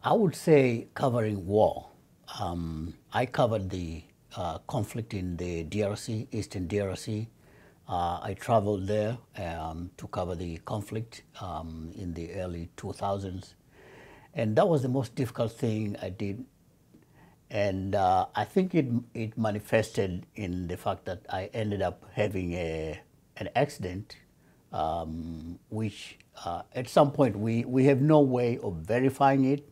I would say covering war. I covered the conflict in the DRC, Eastern DRC. I traveled there to cover the conflict in the early 2000s. And that was the most difficult thing I did. And I think it manifested in the fact that I ended up having an accident, which at some point we have no way of verifying it,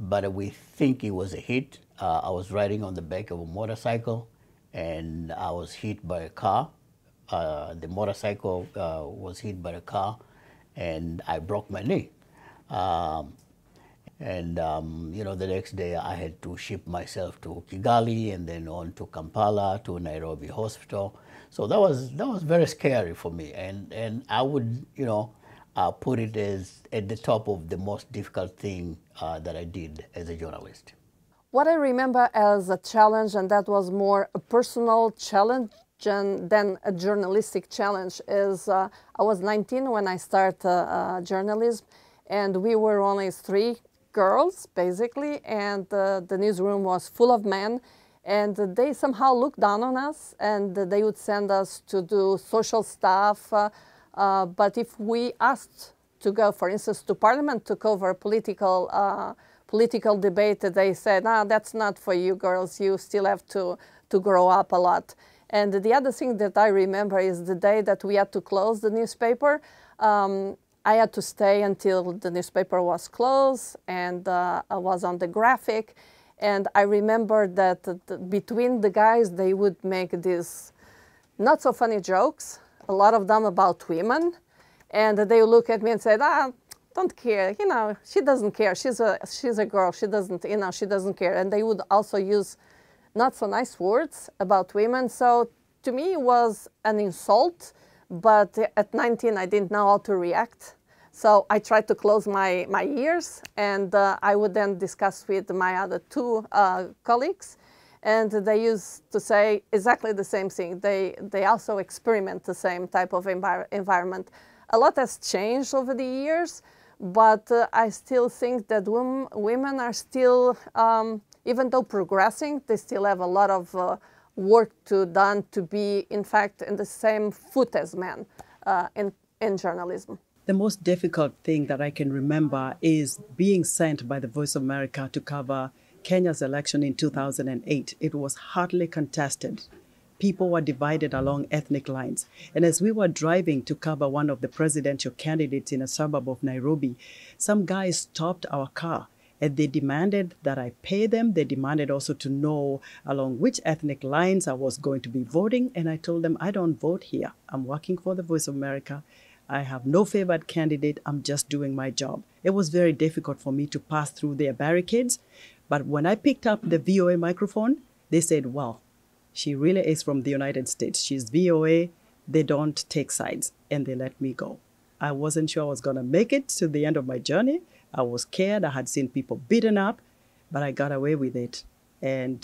but we think it was a hit. I was riding on the back of a motorcycle and I was hit by a car. The motorcycle was hit by a car and I broke my knee. You know, the next day I had to ship myself to Kigali and then on to Kampala to Nairobi Hospital. So that was very scary for me, and I would, you know, put it as at the top of the most difficult thing that I did as a journalist. What I remember as a challenge, and that was more a personal challenge than a journalistic challenge, is I was 19 when I started journalism, and we were only 3 girls, basically, and the newsroom was full of men, and they somehow looked down on us, and they would send us to do social stuff, but if we asked to go, for instance, to Parliament to cover political debate, they said, "Ah, that's not for you girls, you still have to grow up a lot." And the other thing that I remember is the day that we had to close the newspaper. I had to stay until the newspaper was closed, and I was on the graphic. And I remember that between the guys, they would make these not so funny jokes, a lot of them about women. And they would look at me and say, "Ah, don't care, you know, she doesn't care. She's a girl, she doesn't, you know, she doesn't care." And they would also use not so nice words about women. So to me, it was an insult. But at 19, I didn't know how to react. So I tried to close my ears, and I would then discuss with my other 2 colleagues. And they used to say exactly the same thing. They also experiment the same type of environment. A lot has changed over the years, but I still think that women are still, even though progressing, they still have a lot of work done to be, in fact, in the same foot as men in journalism. The most difficult thing that I can remember is being sent by the Voice of America to cover Kenya's election in 2008. It was hotly contested. People were divided along ethnic lines. And as we were driving to cover one of the presidential candidates in a suburb of Nairobi, some guys stopped our car and they demanded that I pay them. They demanded also to know along which ethnic lines I was going to be voting. And I told them, I don't vote here. I'm working for the Voice of America. I have no favored candidate. I'm just doing my job. It was very difficult for me to pass through their barricades. But when I picked up the VOA microphone, they said, "Wow, she really is from the United States. She's VOA. They don't take sides." And they let me go. I wasn't sure I was going to make it to the end of my journey. I was scared. I had seen people beaten up, but I got away with it. And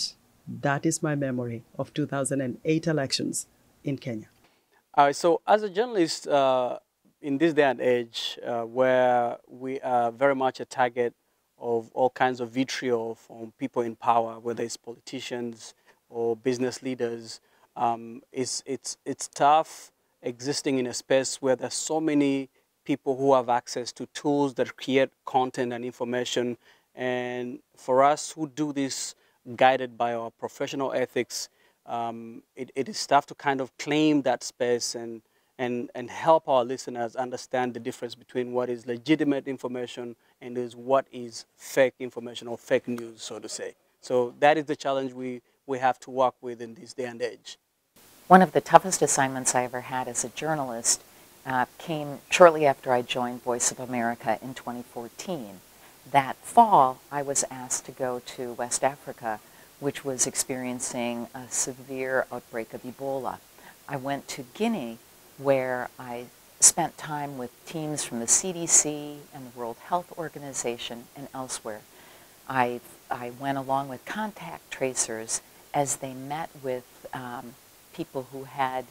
that is my memory of 2008 elections in Kenya. So as a journalist, in this day and age, where we are very much a target of all kinds of vitriol from people in power, whether it's politicians or business leaders, it's tough existing in a space where there's so many people who have access to tools that create content and information. And for us who do this guided by our professional ethics, it is tough to kind of claim that space and help our listeners understand the difference between what is legitimate information and what is fake information or fake news, so to say. So that is the challenge we have to work with in this day and age. One of the toughest assignments I ever had as a journalist came shortly after I joined Voice of America in 2014. That fall, I was asked to go to West Africa, which was experiencing a severe outbreak of Ebola. I went to Guinea, where I spent time with teams from the CDC and the World Health Organization and elsewhere. I went along with contact tracers as they met with people who had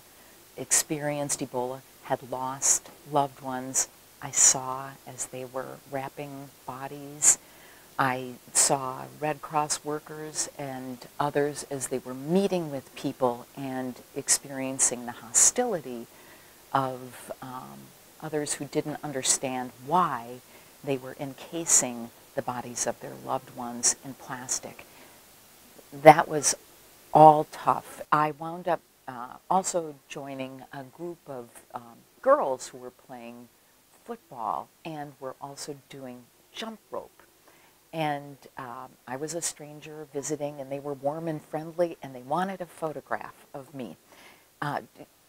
experienced Ebola, had lost loved ones. I saw as they were wrapping bodies. I saw Red Cross workers and others as they were meeting with people and experiencing the hostility of others who didn't understand why they were encasing the bodies of their loved ones in plastic. That was all tough. I wound up also joining a group of girls who were playing football and were also doing jump rope. And I was a stranger visiting, and they were warm and friendly, and they wanted a photograph of me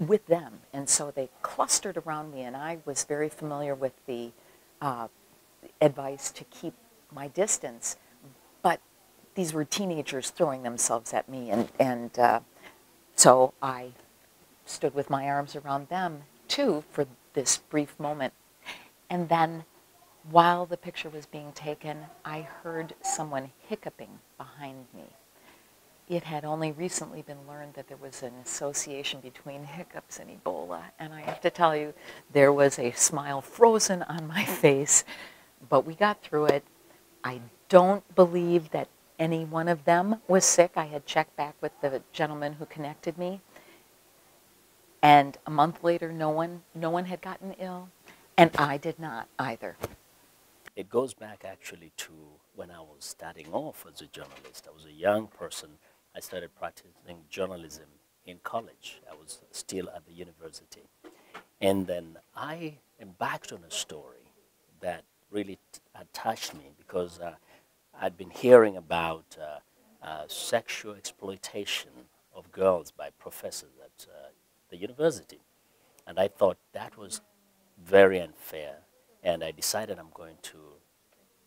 with them. And so they clustered around me, and I was very familiar with the advice to keep my distance. But these were teenagers throwing themselves at me, and so I stood with my arms around them, too, for this brief moment. And then, while the picture was being taken, I heard someone hiccuping behind me. It had only recently been learned that there was an association between hiccups and Ebola, and I have to tell you, there was a smile frozen on my face, but we got through it. I don't believe that any one of them was sick. I had checked back with the gentleman who connected me, and a month later, no one had gotten ill, and I did not either. It goes back actually to when I was starting off as a journalist. I was a young person. I started practicing journalism in college. I was still at the university. And then I embarked on a story that really had touched me because I'd been hearing about sexual exploitation of girls by professors at the university. And I thought that was very unfair. And I decided I'm going to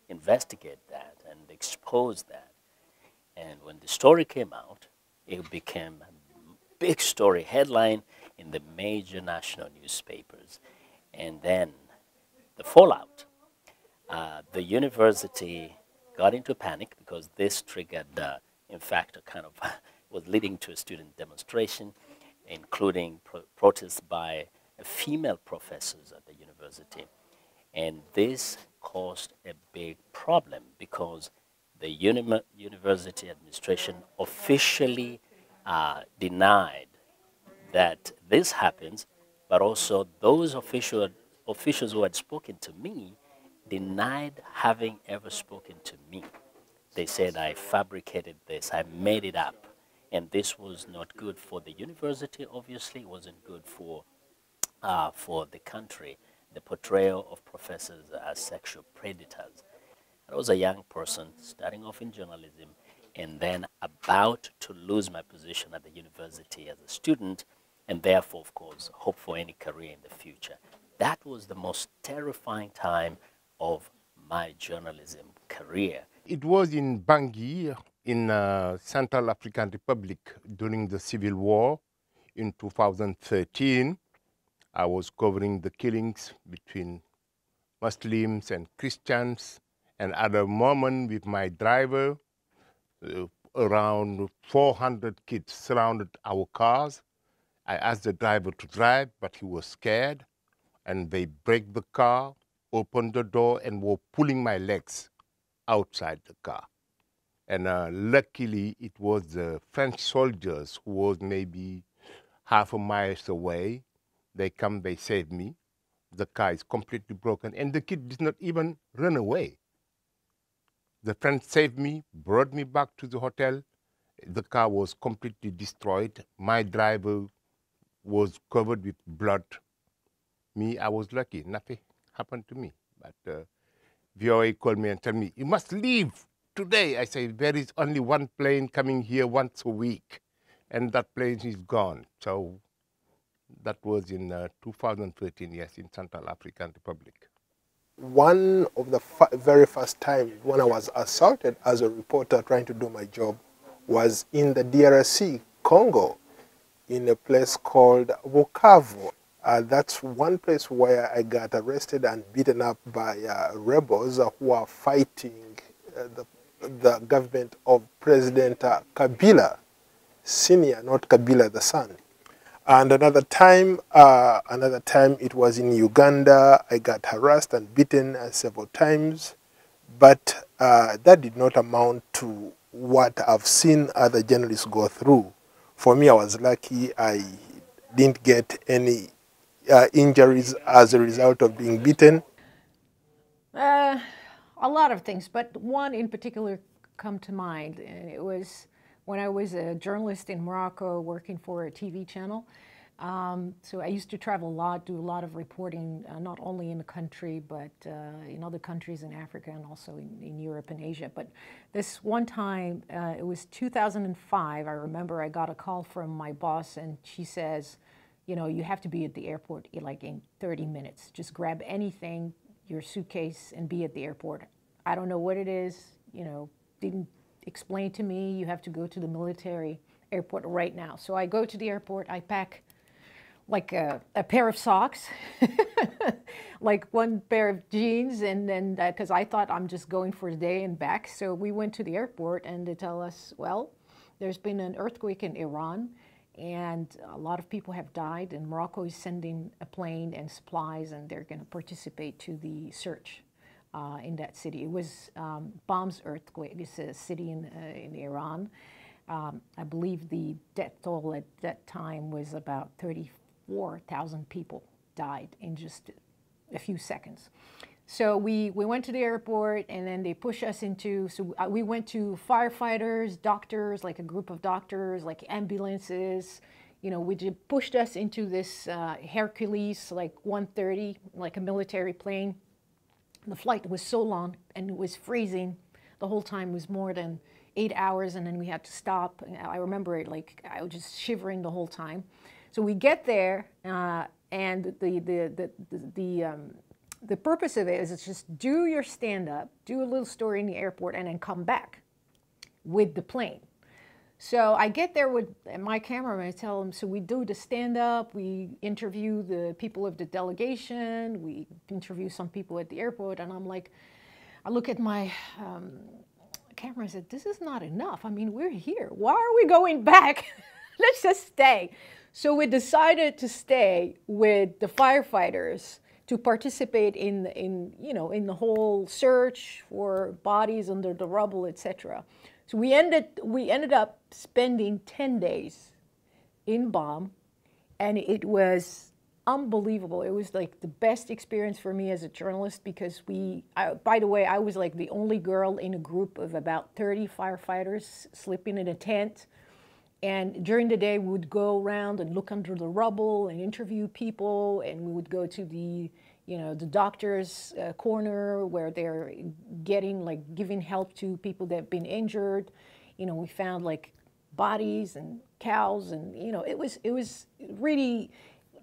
investigate that and expose that. And when the story came out, it became a big story headline in the major national newspapers. And then the fallout. The university got into panic because this triggered, in fact, a kind of was leading to a student demonstration, including protests by female professors at the university. And this caused a big problem because the university administration officially denied that this happens, but also those officials who had spoken to me denied having ever spoken to me. They said I fabricated this, I made it up, and this was not good for the university. Obviously, it wasn't good for the country. The portrayal of professors as sexual predators. I was a young person starting off in journalism and then about to lose my position at the university as a student and therefore, of course, hope for any career in the future. That was the most terrifying time of my journalism career. It was in Bangui in Central African Republic during the Civil War in 2013. I was covering the killings between Muslims and Christians, and at a moment with my driver, around 400 kids surrounded our cars. I asked the driver to drive, but he was scared, and they braked the car, opened the door, and were pulling my legs outside the car. And luckily, it was the French soldiers who was maybe half a mile away. They come, they save me. The car is completely broken, and the kid did not even run away. The French saved me, brought me back to the hotel. The car was completely destroyed. My driver was covered with blood. Me, I was lucky. Nothing happened to me. But VOA called me and told me, you must leave today. I said, there is only one plane coming here once a week, and that plane is gone. So that was in 2013, yes, in Central African Republic. One of the very first times when I was assaulted as a reporter trying to do my job was in the DRC, Congo, in a place called Bukavu. That's one place where I got arrested and beaten up by rebels who are fighting the government of President Kabila, Senior, not Kabila the son. And another time it was in Uganda. I got harassed and beaten several times But that did not amount to what I've seen other journalists go through. For me, I was lucky. I didn't get any injuries as a result of being beaten. A lot of things, but one in particular come to mind. And it was when I was a journalist in Morocco working for a TV channel. So I used to travel a lot, do a lot of reporting, not only in the country, but in other countries in Africa and also in Europe and Asia. But this one time, it was 2005, I remember I got a call from my boss and she says, you know, you have to be at the airport like in 30 minutes. Just grab anything, your suitcase, and be at the airport. I don't know what it is, you know, didn't explain to me, you have to go to the military airport right now. So I go to the airport, I pack like a pair of socks, like one pair of jeans, and then, because I thought I'm just going for a day and back. So we went to the airport and they tell us, well, there's been an earthquake in Iran and a lot of people have died and Morocco is sending a plane and supplies and they're going to participate to the search in that city. It was Bom's earthquake. It's a city in Iran. I believe the death toll at that time was about 34,000 people died in just a few seconds. So we went to the airport and then they pushed us into, so we went to firefighters, doctors, like a group of doctors, like ambulances, you know, which pushed us into this Hercules, like 130, like a military plane. The flight was so long and it was freezing. The whole time was more than 8 hours and then we had to stop. I remember it like I was just shivering the whole time. So we get there and the purpose of it is just do your stand-up, do a little story in the airport, and then come back with the plane. So I get there with my cameraman, I tell him, so we do the stand-up, we interview the people of the delegation, we interview some people at the airport, and I'm like, I look at my camera and said, this is not enough. I mean, we're here. Why are we going back? Let's just stay. So we decided to stay with the firefighters to participate in the whole search for bodies under the rubble, etc. So we ended up spending 10 days in Bam, and it was unbelievable. It was like the best experience for me as a journalist because by the way, I was like the only girl in a group of about 30 firefighters sleeping in a tent. And during the day, we would go around and look under the rubble and interview people, and we would go to the doctor's corner where they're giving help to people that have been injured. You know, we found like bodies and cows, and it was really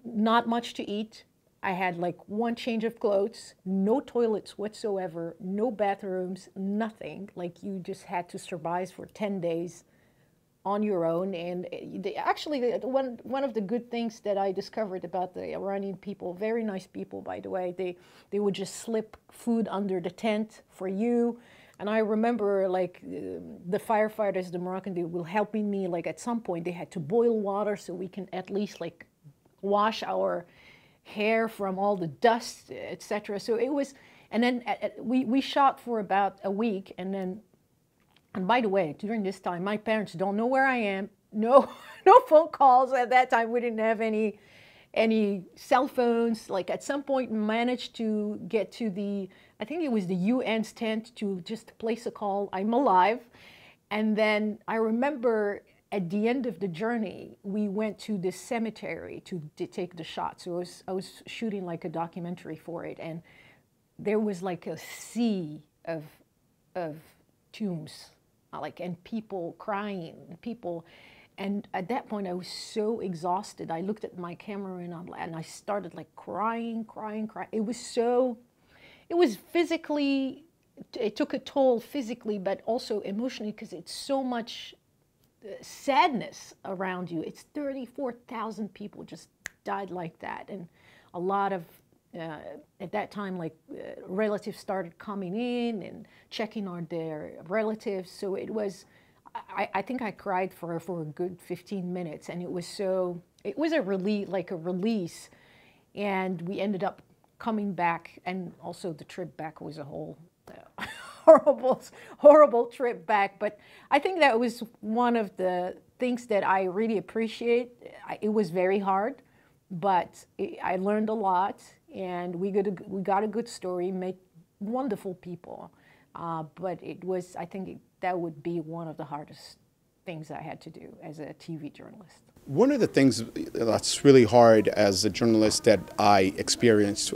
not much to eat. I had like one change of clothes, no toilets whatsoever, no bathrooms, nothing. Like you just had to survive for 10 days. On your own. And one of the good things that I discovered about the Iranian people, very nice people, by the way, they would just slip food under the tent for you. And I remember like the firefighters, the Moroccan, they were helping me, like at some point they had to boil water so we can at least like wash our hair from all the dust, etc. So it was, and then we shot for about a week, and by the way, during this time, my parents don't know where I am. No phone calls at that time. We didn't have any cell phones. Like at some point, we managed to get to I think it was the UN's tent to just place a call. I'm alive. And then I remember at the end of the journey, we went to this cemetery to take the shot. So I was shooting like a documentary for it, and there was like a sea of tombs. And people crying, and at that point I was so exhausted. I looked at my camera and I started like crying. It was physically, it took a toll physically, but also emotionally, because it's so much sadness around you. It's 34,000 people just died like that, and a lot of at that time, relatives started coming in and checking on their relatives. So it was, I think I cried for a good 15 minutes, and it was a release, and we ended up coming back, and also the trip back was a whole horrible trip back. But I think that was one of the things that I really appreciate. It was very hard, but I learned a lot, and we got a good story, met wonderful people. But it was, I think that would be one of the hardest things I had to do as a TV journalist. One of the things that's really hard as a journalist that I experienced,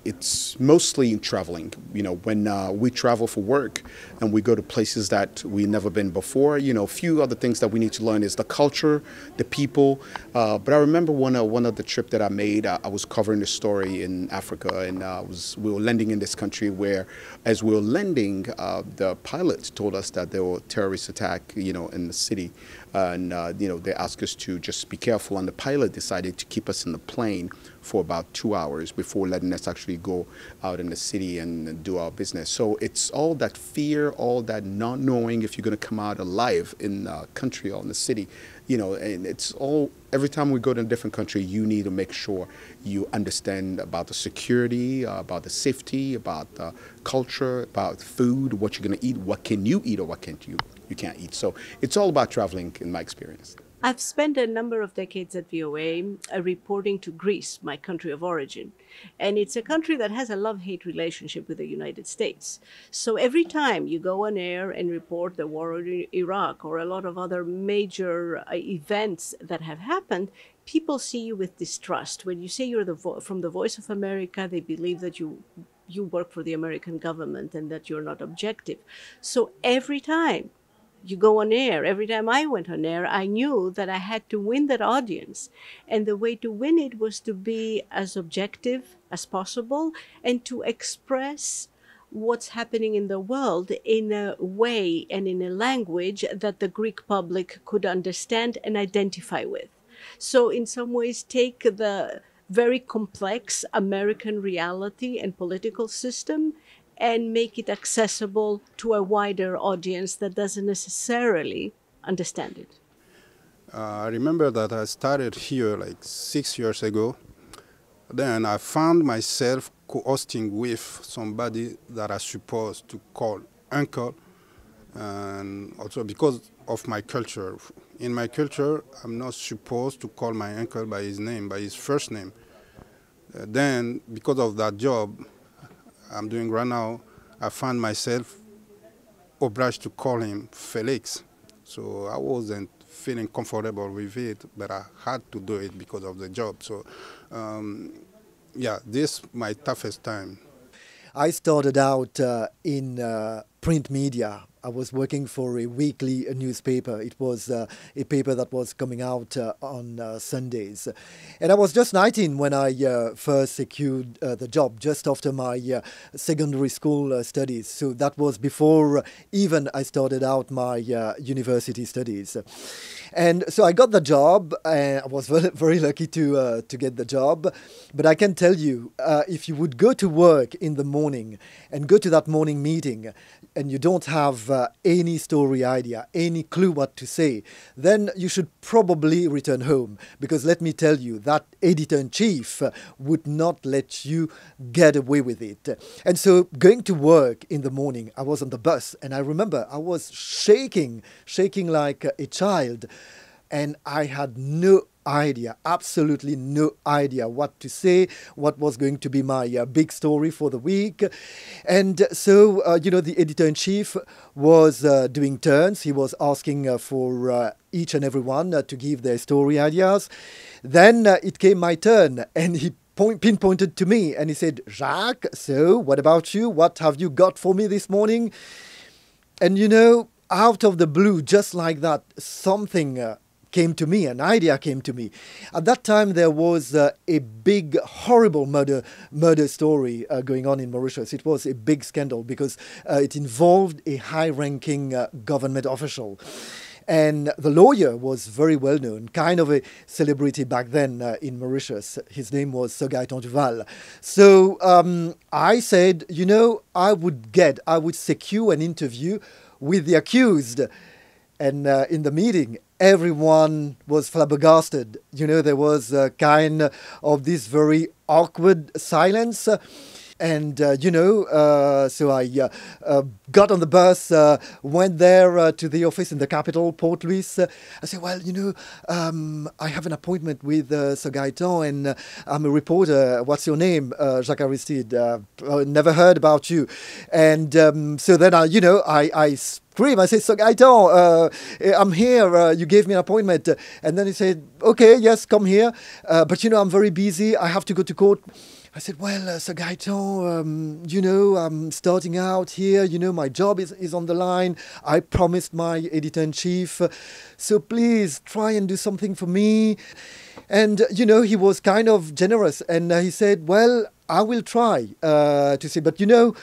it's mostly in traveling. You know, when we travel for work and we go to places that we've never been before, you know, a few other things that we need to learn is the culture, the people. But I remember one of the trip that I made, I was covering a story in Africa, and we were landing in this country where, as we were landing, the pilot told us that there were terrorist attack, you know, in the city. And, you know, they asked us to just be careful, and the pilot decided to keep us in the plane for about 2 hours before letting us actually go out in the city and do our business. So it's all that fear, all that not knowing if you're going to come out alive in the country or in the city, you know, and it's all, every time we go to a different country, you need to make sure you understand about the security, about the safety, about the culture, about food, what you're going to eat, what can you eat or what can't you can't eat. So it's all about traveling in my experience. I've spent a number of decades at VOA reporting to Greece, my country of origin. And it's a country that has a love-hate relationship with the United States. So every time you go on air and report the war in Iraq or a lot of other major events that have happened, people see you with distrust. When you say you're from the Voice of America, they believe that you work for the American government and that you're not objective. So every time you go on air, every time I went on air, I knew that I had to win that audience. And the way to win it was to be as objective as possible and to express what's happening in the world in a way and in a language that the Greek public could understand and identify with. So in some ways, take the very complex American reality and political system and make it accessible to a wider audience that doesn't necessarily understand it. I remember that I started here like 6 years ago. Then I found myself co-hosting with somebody that I supposed to call uncle, and also because of my culture. In my culture, I'm not supposed to call my uncle by his name, by his first name. Then, because of that job I'm doing right now, I found myself obliged to call him Felix. So I wasn't feeling comfortable with it, but I had to do it because of the job. So, yeah, this is my toughest time. I started out in print media. I was working for a weekly newspaper. It was a paper that was coming out on Sundays. And I was just 19 when I first secured the job, just after my secondary school studies. So that was before even I started out my university studies. And so I got the job, and I was very, very lucky to get the job. But I can tell you, if you would go to work in the morning and go to that morning meeting and you don't have any story idea, any clue what to say, then you should probably return home. Because let me tell you, that editor-in-chief would not let you get away with it. And so going to work in the morning, I was on the bus, and I remember I was shaking like a child. And I had no idea, absolutely no idea what to say, what was going to be my big story for the week. And so, the editor-in-chief was doing turns. He was asking for each and every one to give their story ideas. Then it came my turn, and he pinpointed to me, and he said, "Jacques, so what about you? What have you got for me this morning?" And out of the blue, just like that, something came to me, an idea came to me. At that time, there was a big, horrible murder story going on in Mauritius. It was a big scandal because it involved a high-ranking government official. And the lawyer was very well known, kind of a celebrity back then in Mauritius. His name was Sogaitan Duval. So I said, I would secure an interview with the accused. And in the meeting, everyone was flabbergasted. There was kind of this very awkward silence. And, so I got on the bus, went there to the office in the capital, Port Louis. I said, well, I have an appointment with Sir Gaetan, and I'm a reporter. What's your name? Jacques Aristide. Never heard about you. And so then, I scream. I say, Sir Gaetan, I'm here. You gave me an appointment. And then he said, okay, yes, come here. But, I'm very busy. I have to go to court. I said, well, Sir Gaetan, I'm starting out here. My job is on the line. I promised my editor-in-chief. So please try and do something for me. And, he was kind of generous. And he said, well, I will try to see. But, no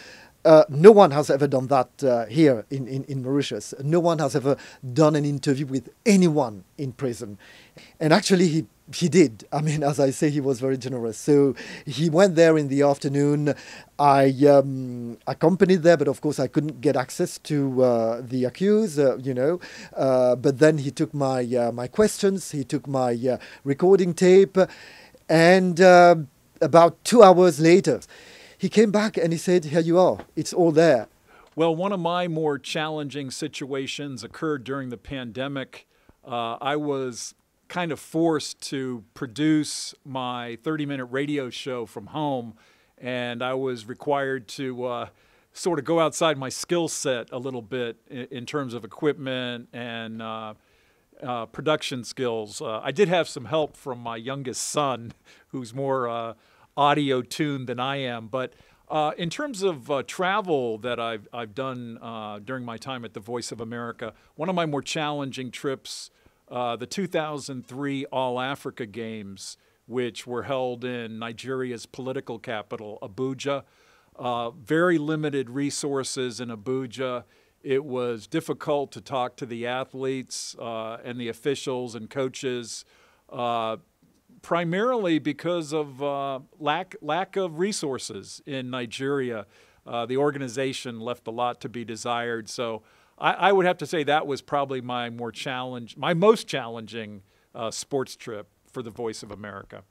one has ever done that here in Mauritius. No one has ever done an interview with anyone in prison. And actually, he did. I mean, as I say, he was very generous. So he went there in the afternoon. I accompanied there, but of course I couldn't get access to the accused, But then he took my questions. He took my recording tape. And about 2 hours later, he came back and he said, here you are. It's all there. Well, one of my more challenging situations occurred during the pandemic. I was kind of forced to produce my 30-minute radio show from home, and I was required to sort of go outside my skill set a little bit in terms of equipment and production skills. I did have some help from my youngest son, who's more audio tuned than I am, but in terms of travel that I've done during my time at the Voice of America, one of my more challenging trips, the 2003 All Africa Games, which were held in Nigeria's political capital, Abuja. Very limited resources in Abuja. It was difficult to talk to the athletes and the officials and coaches, primarily because of lack of resources in Nigeria. The organization left a lot to be desired. So I would have to say that was probably my most challenging sports trip for the Voice of America.